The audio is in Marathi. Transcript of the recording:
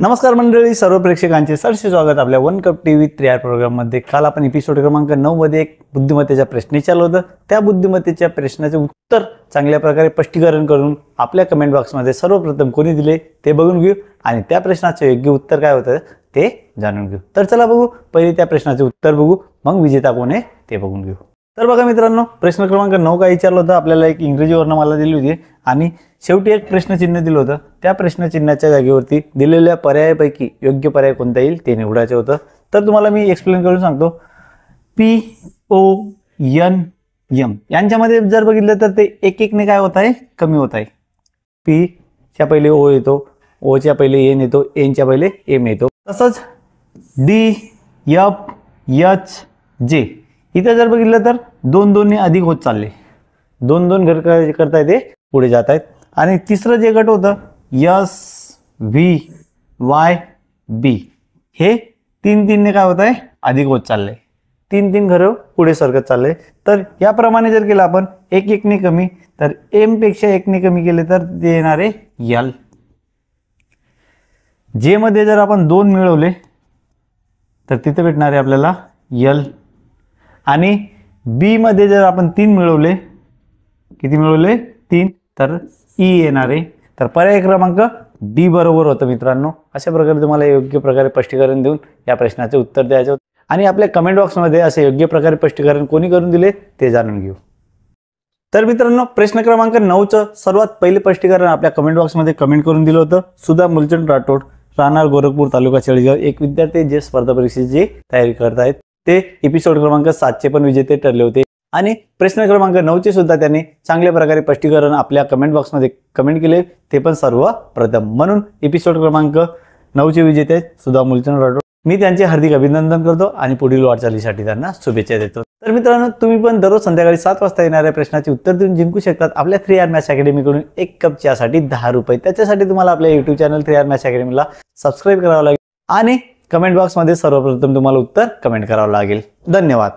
नमस्कार मंडळी, सर्व प्रेक्षकांचे सरसे स्वागत आपल्या one cup TV 3R programme मध्ये। काल आपण एपिसोड क्रमांक 9 मध्ये एक बुद्धिमत्तेचा प्रश्न विचारला होता। त्या बुद्धिमत्तेच्या प्रश्नाचे उत्तर चांगल्या प्रकारे स्पष्टीकरण करून आपल्या कमेंट बॉक्स मध्ये सर्वप्रथम कोणी दिले ते बघून घेऊ आणि त्या प्रश्नाचे योग्य उत्तर काय होतं ते जाणून घेऊ। तर चला बघू, पहिले त्या प्रश्नाचे उत्तर बघू, मग विजेता कोण आहे ते बघून घेऊ। तर बघा मित्रांनो, प्रश्न क्रमांक 9 काय विचारला होता, आपल्याला एक इंग्रजी वर्णमाला दिली होती आणि शेवटी एक प्रश्नचिन्ह दिलं होतं। त्या प्रश्नचिन्हाच्या जागेवरती दिलेल्या पर्यायापैकी योग्य पर्याय कोणता येईल ते निवडायचं होतं। तर तुम्हाला मी एक्सप्लेन करून सांगतो। PONM यांच्यामध्ये जर बघितलं तर ते एक एक ने काय होत आहे, कमी होत आहे। P च्या पहिले O येतो, O च्या पहिले N येतो, N च्या पहिले M येतो। तसंच D F H J इथे जर बघितलं तर 2-2 ने अधिक होत चालले, 2-2 घर करता ते पुढे जात आहेत। आणि तिसरं जे गट होतं S V Y B हे 3-3 ने काय होत आहे, अधिक होत चालले, 3-3 घर पुढे सरकत चालले। तर याप्रमाणे जर केलं आपण एक एक ने कमी, तर M पेक्षा एक ने कमी केले तर ते येणार आहे L। J मध्ये जर आपण 2 मिळवले तर तिथे भेटणार आहे आपल्याला L आणि B मध्ये जर आपण 3 मिळवले, किती मिळवले 3, तर E येणार आहे। तर पर्याय क्रमांक D बरोबर होतं मित्रांनो। अशा प्रकारे तुम्हाला योग्य प्रकारे स्पष्टीकरण देऊन या प्रश्नाचे उत्तर द्यायचे होते आणि आपल्या कमेंट बॉक्स मध्ये असे योग्य प्रकारे स्पष्टीकरण कोणी करून दिले ते जाणून घेऊ। तर मित्रांनो, प्रश्न क्रमांक 9 चं सर्वात पहिले स्पष्टीकरण आपल्या कमेंट बॉक्स मध्ये कमेंट करून दिलं होतं। सुधा मुलचंद राठोड, राहणार गोरखपूर, तालुका चाळीसगाव, एक विद्यार्थी जे स्पर्धा परीक्षेची तयारी करत आहेत। ते एपिसोड क्रमांक 7 चे पण विजेते ठरले होते आणि प्रश्न क्रमांक 9 चे सुद्धा त्यांनी चांगल्या प्रकारे स्पष्टीकरण आपल्या कमेंट बॉक्स मध्ये कमेंट केले, ते पण सर्वप्रथम। म्हणून एपिसोड क्रमांक 9 चे विजेते सुधा मुलचंद राठोड, मी त्यांचे हार्दिक अभिनंदन करतो आणि पुढील वाटचालीसाठी त्यांना शुभेच्छा देतो। तर मित्रांनो, तुम्ही पण दररोज संध्याकाळी 7 वाजता येणाऱ्या प्रश्नाचे उत्तर देऊन जिंकू शकतात आपल्या 3R मॅथ्स अकॅडमी कडून 1 कप चहासाठी 10 रुपये। त्याच्यासाठी तुम्हाला आपल्या YouTube चॅनल 3R मॅथ्स अकॅडमीला सबस्क्राइब करावं लागेल आणि कमेंट बॉक्स मध्ये सर्वप्रथम तुम्हाला उत्तर कमेंट करावं लागेल। धन्यवाद।